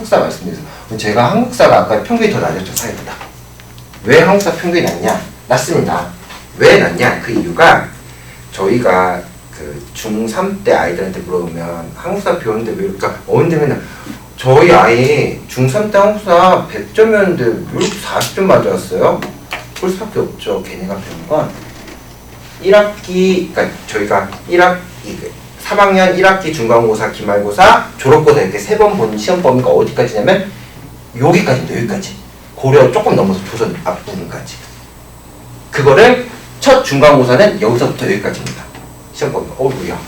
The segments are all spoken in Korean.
한국사 말씀드려서 제가 한국사가 아까 평균이 더 낮았죠, 사회보다. 왜 한국사 평균이 낮냐? 낮습니다. 왜 낮냐? 그 이유가 저희가 그 중3 때 아이들한테 물어보면 한국사 배웠는데 왜 그러니까 어른들은 저희 아이 중3 때 한국사 100점이었는데 왜 이렇게 40점 맞았어요? 그럴 수밖에 없죠. 걔네가 배운 건 1학기, 그러니까 저희가 3학년 1학기 중간고사, 기말고사, 졸업고사 이렇게 3번 본 시험 범위가 어디까지냐면 여기까지입니다. 여기까지. 고려 조금 넘어서 조선 앞부분까지. 그거를 첫 중간고사는 여기서부터 여기까지입니다. 시험 범위가. 어우야.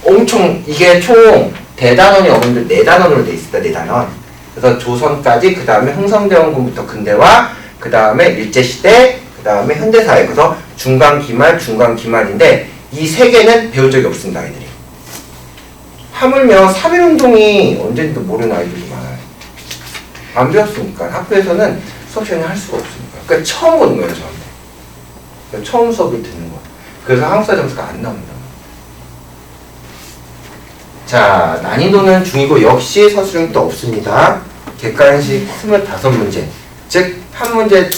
엄청 이게 총 대단원이 없는데 4단원으로 돼 있습니다. 4단원. 그래서 조선까지, 그 다음에 흥성대원군부터 근대화, 그 다음에 일제시대, 그 다음에 현대사회. 그래서 중간기말인데 이 3개는 배운 적이 없습니다. 아이들이. 하물며 3.1운동이 언제인지도 모르는 아이들이 많아요. 안 배웠으니까. 학교에서는 수업 시간에 할 수가 없으니까. 그러니까 처음 오는 거예요, 저한테. 그러니까 처음 수업을 듣는 거예요. 그래서 한국사 점수가 안 나옵니다. 자, 난이도는 중이고 역시 서술형이 또 없습니다. 객관식 25문제. 즉, 한 문제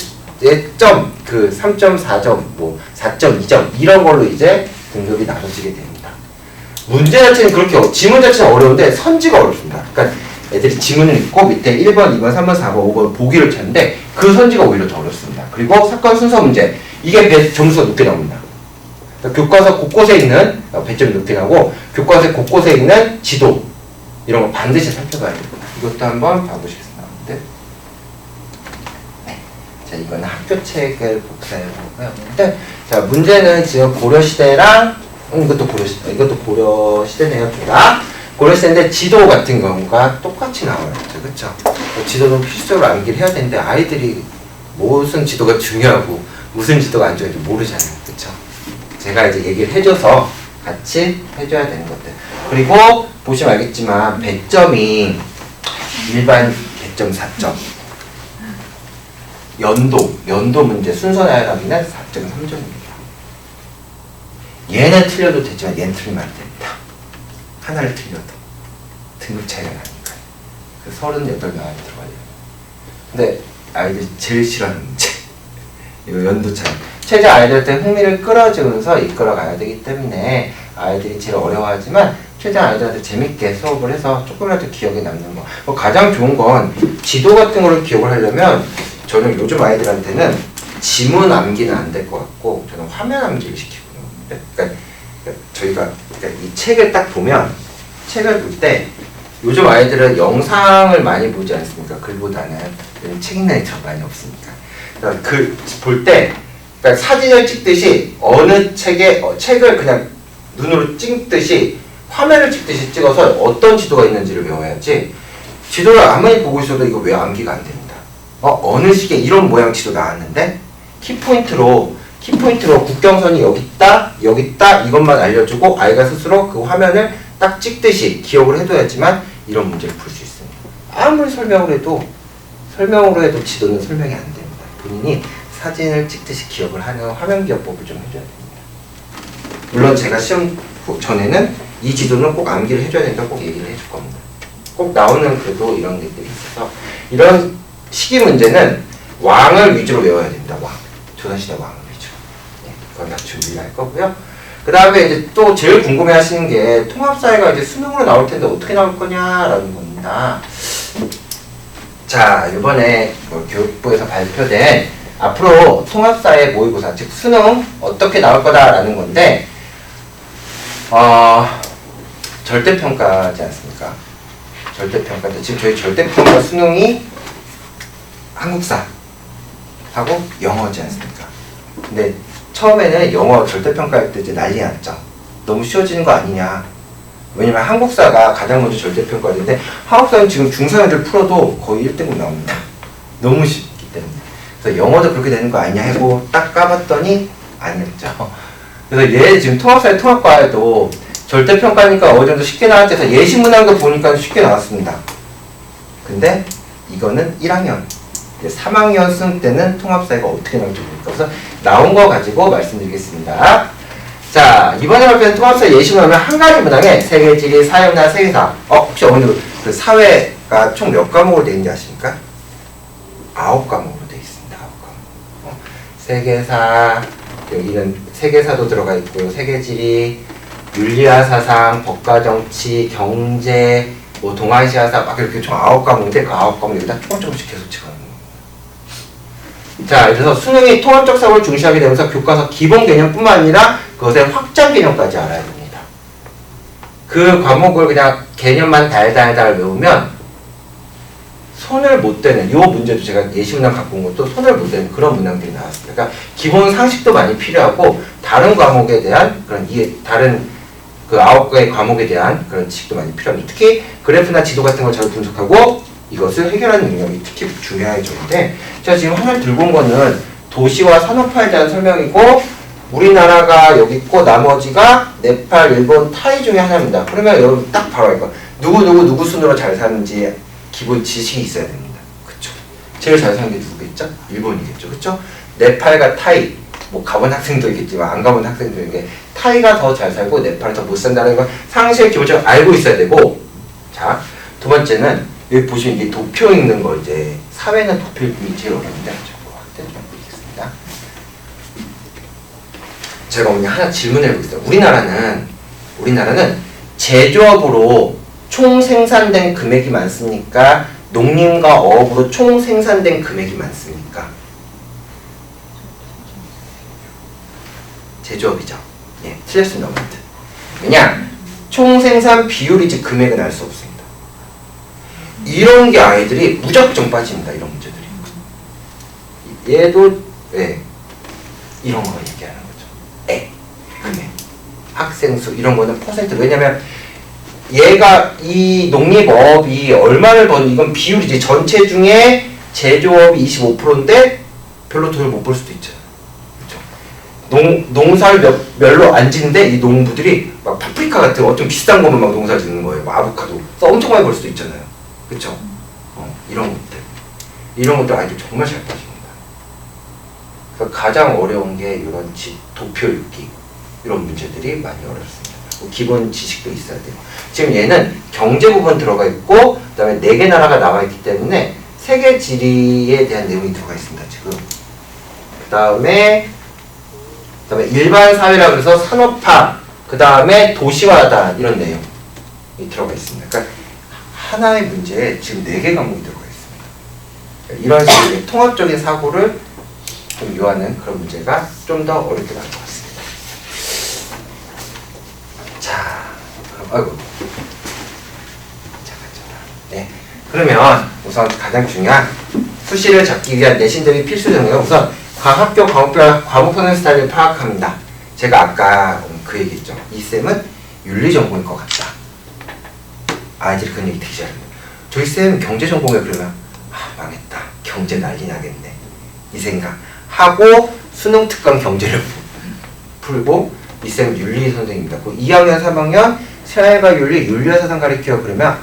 3점, 4점, 4점, 2점 이런 걸로 이제 등급이 나눠지게 됩니다. 문제 자체는 그렇게 지문 자체는 어려운데 선지가 어렵습니다. 그러니까 애들이 지문을 읽고 밑에 1번, 2번, 3번, 4번, 5번 보기를 찾는데 그 선지가 오히려 더 어렵습니다. 그리고 사건 순서 문제. 이게 점수가 높게 나옵니다. 그러니까 교과서 곳곳에 있는 배점이 높게 나오고 교과서 곳곳에 있는 지도 이런 거 반드시 살펴봐야 됩니다. 이것도 한번 봐보시겠습니다. 자, 이건 학교책을 복사해보고요. 자, 문제는 지금 고려시대랑 이것도 고려시대네요. 둘 다. 고려시대인데 지도 같은 경우가 똑같이 나와요. 그렇죠? 지도는 필수적으로 암기를 해야 되는데 아이들이 무슨 지도가 중요하고 무슨 지도가 안 중요한지 모르잖아요. 그렇죠? 제가 이제 얘기를 해줘서 같이 해줘야 되는 것들. 그리고 보시면 알겠지만 배점이 일반 배점 4점. 연도 문제 순서 나열하기는 4.3점입니다. 얘는 틀려도 되지만 얘는 틀리면 안 됩니다. 하나를 틀려도 등급 차이가 나니까. 그 38명 안에 들어가야 돼요. 근데 아이들이 제일 싫어하는 문제 이 연도 차이. 최대한 아이들한테 흥미를 끌어주면서 이끌어가야 되기 때문에 아이들이 제일 어려워하지만 최대한 아이들한테 재밌게 수업을 해서 조금이라도 기억에 남는 거. 가장 좋은 건 지도 같은 거를 기억을 하려면 저는 요즘 아이들한테는 지문 암기는 안 될 것 같고 저는 화면 암기를 시키거든요. 그러니까 저희가 이 책을 딱 보면 책을 볼 때 요즘 아이들은 영상을 많이 보지 않습니까? 글보다는 책 읽는 애들 많이 없으니까. 그러니까 글 볼 때 그러니까 사진을 찍듯이 어느 책을 그냥 눈으로 찍듯이 화면을 찍듯이 찍어서 어떤 지도가 있는지를 외워야지 지도를 아무리 보고 있어도 이거 왜 암기가 안 됩니다. 어느 시기에 이런 모양 지도 나왔는데 키포인트로 국경선이 여기 있다 이것만 알려주고 아이가 스스로 그 화면을 딱 찍듯이 기억을 해둬야지만 이런 문제를 풀 수 있습니다. 아무리 설명으로 해도 지도는 설명이 안 됩니다. 본인이 사진을 찍듯이 기억을 하는 화면 기억법을 좀 해줘야 됩니다. 물론 제가 시험 전에는 이 지도는 꼭 암기를 해줘야 된다고 꼭 얘기를 해줄 겁니다. 꼭 나오는 그래도 이런 것들이 있어서 이런 시기 문제는 왕을 위주로 외워야 됩니다. 왕. 조선시대 왕을 위주로. 네, 그건 다 준비를 할 거고요. 그 다음에 이제 또 제일 궁금해 하시는 게 통합사회가 이제 수능으로 나올 텐데 어떻게 나올 거냐라는 겁니다. 자, 이번에 교육부에서 발표된 앞으로 통합사회 모의고사, 즉 수능 어떻게 나올 거다라는 건데 절대평가지 않습니까? 절대평가인데 지금 저희 절대평가 수능이 한국사 하고 영어지 않습니까? 근데 처음에는 영어 절대평가할 때 이제 난리 났죠. 너무 쉬워지는 거 아니냐. 왜냐면 한국사가 가장 먼저 절대평가인데 한국사는 지금 중3 애들 풀어도 거의 1등급 나옵니다. 너무 쉽기 때문에. 그래서 영어도 그렇게 되는 거 아니냐 하고 딱 까봤더니 아니었죠. 그래서 얘 지금 통합사회 통합과에도 절대평가니까 어느 정도 쉽게 나왔지 해서 예시문항도 보니까 쉽게 나왔습니다. 근데 이거는 1학년 3학년 수능 때는 통합사회가 어떻게 나올지 모르니까 그래서 나온 거 가지고 말씀드리겠습니다. 자, 이번에 발표된 통합사회 예시문항은 한 가지 문항에 세계지리, 사회문화, 세계사 혹시 어머니 그 사회가 총 몇 과목으로 되어 있는지 아십니까? 9과목으로 되어 있습니다. 9과목. 세계사, 여기는 세계사도 들어가 있고요. 세계지리, 윤리와 사상, 법과 정치, 경제, 뭐 동아시아사 막 이렇게 총 9과목인데 그 9과목 여기다 조금씩 계속 찍어놓는 겁니다. 자, 그래서 수능이 통합적 사고를 중시하게 되면서 교과서 기본 개념뿐만 아니라 그것의 확장 개념까지 알아야 됩니다. 그 과목을 그냥 개념만 달달달 외우면 손을 못 대는, 이 문제도 제가 예시 문항 갖고 온 것도 손을 못 대는 그런 문항들이 나왔습니다. 그러니까 기본 상식도 많이 필요하고 다른 과목에 대한 그런 다른 그 9개의 과목에 대한 그런 지식도 많이 필요합니다. 특히 그래프나 지도 같은 걸 잘 분석하고 이것을 해결하는 능력이 특히 중요해졌는데, 제가 지금 하나 들고 온 거는 도시와 산업화에 대한 설명이고, 우리나라가 여기 있고 나머지가 네팔, 일본, 타이 중에 하나입니다. 그러면 여러분 딱 바로 알거 누구 순으로 잘 사는지 기본 지식이 있어야 됩니다. 그쵸? 제일 잘 사는 게 누구겠죠? 일본이겠죠. 그쵸? 네팔과 타이, 뭐 가본 학생도 있겠지만 안 가본 학생도 있게 타이가 더 잘 살고 네팔이 더 못 산다는 건 상식을 기본적으로 알고 있어야 되고, 자, 두 번째는 여기 보시면 이게 도표 읽는 거, 이제 사회는 도표 읽기 제일 어려운데 자꾸 확대 좀 해보겠습니다. 제가 오늘 하나 질문을 해보겠습니다. 우리나라는 제조업으로 총 생산된 금액이 많습니까? 농림과 어업으로 총 생산된 금액이 많습니까? 제조업이죠. 예, 틀렸습니다. 왜냐? 총 생산 비율이지 금액은 알 수 없습니다. 이런 게 아이들이 무작정 빠집니다. 이런 문제들이. 얘도 이런 거 얘기하는 거죠. 금액, 학생 수 이런 거는 퍼센트. 왜냐면 얘가 이 농립어업이 얼마를 버는, 이건 비율이지. 전체 중에 제조업이 25%인데 별로 돈을 못 벌 수도 있잖아요. 농사를 별로 안 짓는데 이 농부들이 막 파프리카 같은 어떤 비싼 거만 막 농사 짓는 거예요. 막 아보카도. 그래서 엄청 많이 벌 수도 있잖아요. 그쵸? 이런 것들 아이들 정말 잘 빠집니다. 그래서 가장 어려운 게 이런 도표 읽기, 이런 문제들이 많이 어렵습니다. 기본 지식도 있어야 돼요. 지금 얘는 경제 부분 들어가 있고, 그 다음에 4개 나라가 나와 있기 때문에 세계 지리에 대한 내용이 들어가 있습니다. 지금. 그 다음에 일반 사회라 그래서 산업화, 그 다음에 도시화다, 이런 내용이 들어가 있습니다. 그러니까 하나의 문제에 지금 4개 과목이 들어가 있습니다. 이런 식의 통합적인 사고를 좀 요하는 그런 문제가 좀 더 어렵게 나올 것 같습니다. 자, 그럼, 네. 그러면 우선 가장 중요한 수시를 잡기 위한 내신 대비 필수 정보는 우선 과학교 과목별 과목하는 스타일을 파악합니다. 제가 아까 그 얘기했죠. 이 쌤은 윤리 전공일 것 같다. 아이들이 그런 얘기 되게 잘합니다. 저희 쌤 경제 전공에 그러면 망했다. 경제 난리 나겠네. 이 생각 하고 수능 특강 경제를 풀고, 이 쌤은 윤리 선생입니다. 그 2학년 3학년 사회과 윤리, 윤리와 사상 가르쳐. 그러면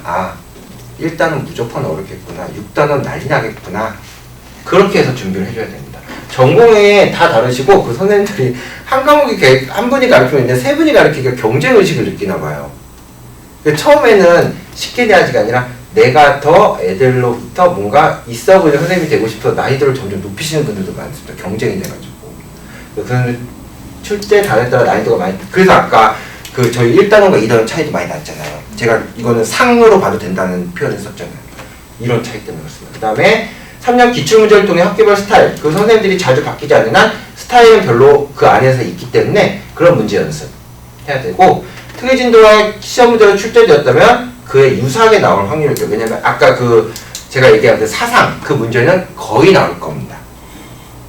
1단은 무조건 어렵겠구나. 6단은 난리 나겠구나. 그렇게 해서 준비를 해줘야 됩니다. 전공에 다 다르시고 그 선생님들이 한 과목이 한 분이 가르치면 있는데 3분이 가르치기가 경쟁의식을 느끼나 봐요. 처음에는 쉽게 대하지가 아니라 내가 더 애들로부터 뭔가 있어 보이는 선생님이 되고 싶어서 난이도를 점점 높이시는 분들도 많습니다. 경쟁이 돼가지고. 그래서 출제 잘했다가 난이도가 많이, 그래서 아까 그 저희 1단원과 2단원 차이도 많이 났잖아요. 제가 이거는 상으로 봐도 된다는 표현을 썼잖아요. 이런 차이 때문에 그렇습니다. 그 다음에 3년 기출문제를 통해 학교별 스타일, 그 선생님들이 자주 바뀌지 않는 한 스타일은 별로 그 안에서 있기 때문에 그런 문제 연습 해야 되고, 특이진도와 시험 문제로 출제되었다면 그에 유사하게 나올 확률이 있어요. 왜냐면 아까 그 제가 얘기한 그 사상, 그 문제는 거의 나올 겁니다.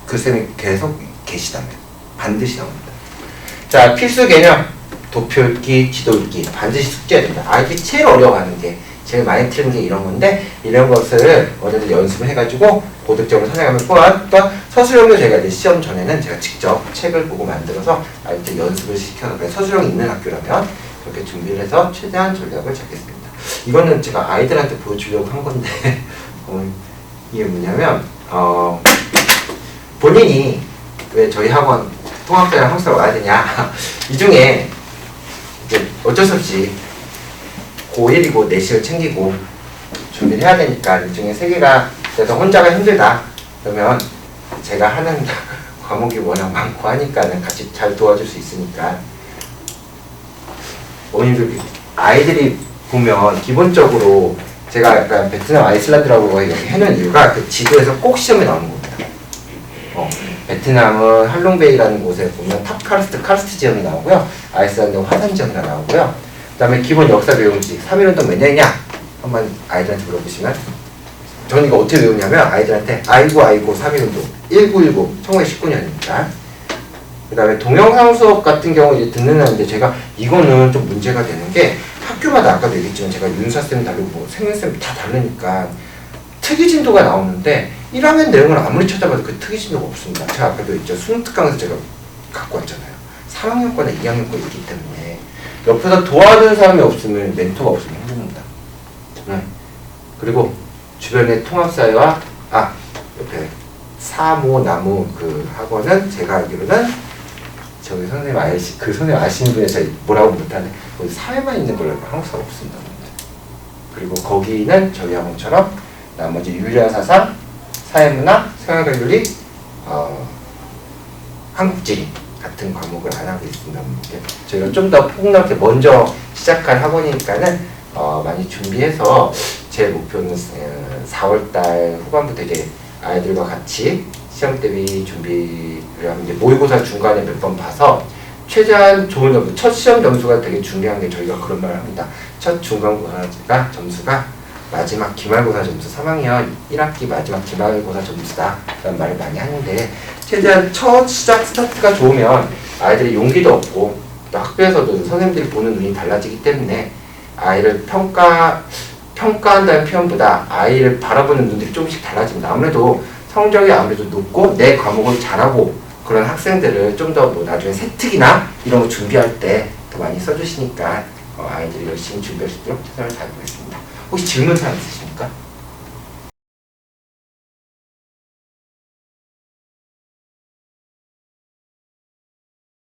그 쌤이 계속 계시다면 반드시 나옵니다. 자, 필수 개념, 도표 읽기, 지도 읽기 반드시 숙제해야 됩니다. 아이들이 제일 어려워하는 게, 제일 많이 틀린 게 이런 건데, 이런 것을 어느덧 연습을 해가지고 고득점을 선행하면 또한 서술형도 제가 이제 시험 전에는 제가 직접 책을 보고 만들어서 아이들 연습을 시켜서, 서술형 있는 학교라면 그렇게 준비를 해서 최대한 전략을 잡겠습니다. 이거는 제가 아이들한테 보여주려고 한 건데 이게 뭐냐면 본인이 왜 저희 학원 통합대랑 항상 와야 되냐 이 중에 이제 어쩔 수 없이 고1이고 내신을 챙기고 준비를 해야 되니까 일종의 세 개가 돼서 혼자가 힘들다. 그러면 제가 하는 과목이 워낙 많고 하니까는 같이 잘 도와줄 수 있으니까 어머님들 아이들이 보면 기본적으로 제가 약간 베트남 아이슬란드라고 해놓은 이유가 그 지도에서 꼭 시험에 나오는 겁니다. 베트남은 할롱베이라는 곳에 보면 탑카르스트, 카르스트 지형이 나오고요. 아이슬란드는 화산 지형이 나오고요. 그 다음에 기본 역사 배움지 3.1운동 몇 년이냐? 한번 아이들한테 물어보시면 저는 이거 어떻게 외우냐면 아이들한테 아이고 3.1운동 1919 1919년입니다. 그 다음에 동영상 수업 같은 경우 이제 듣는 애인데 제가 이거는 좀 문제가 되는 게 학교마다 아까도 얘기했지만 제가 윤사쌤 다르고 뭐 생윤쌤 다 다르니까 특이진도가 나오는데 1학년 내용을 아무리 찾아봐도 그 특이진도가 없습니다. 제가 아까도 있죠. 수능특강에서 제가 갖고 왔잖아요. 3학년 거나 2학년 거 있기 때문에 옆에서 도와주는 사람이 없으면 멘토가 없으면 힘듭니다. 네. 그리고 주변의 통합사회와 옆에 사모나무 그 학원은 제가 알기로는 저기 선생님 그 선생님 아시는 분이 제가 뭐라고 못하네. 거기 사회만 있는 걸로 알고 한국 사람 없습니다. 그리고 거기는 저희 학원처럼 나머지 윤리학 사상, 사회문화, 생활관윤리, 한국지리 같은 과목을 안 하고 있습니다. 저희가 좀 더 폭넓게 먼저 시작할 학원이니까는 많이 준비해서 제 목표는 4월달 후반부터 이제 아이들과 같이 시험 대비 준비를 하면 이제 모의고사 중간에 몇 번 봐서 최대한 좋은 점수, 첫 시험 점수가 되게 중요한 게 저희가 그런 말을 합니다. 첫 중간고사가 점수가 마지막 기말고사 점수 3학년 1학기 마지막 기말고사 점수다 라는 말을 많이 하는데 최대한 첫 시작 스타트가 좋으면 아이들이 용기도 얻고 또 학교에서도 선생님들이 보는 눈이 달라지기 때문에 아이를 평가한다는 표현보다 아이를 바라보는 눈들이 조금씩 달라집니다. 아무래도 성적이 아무래도 높고 내 과목을 잘하고 그런 학생들을 좀 더 뭐 나중에 세특이나 이런 거 준비할 때 더 많이 써주시니까 아이들이 열심히 준비할 수 있도록 최선을 다해보겠습니다. 혹시 질문 사항 있으십니까?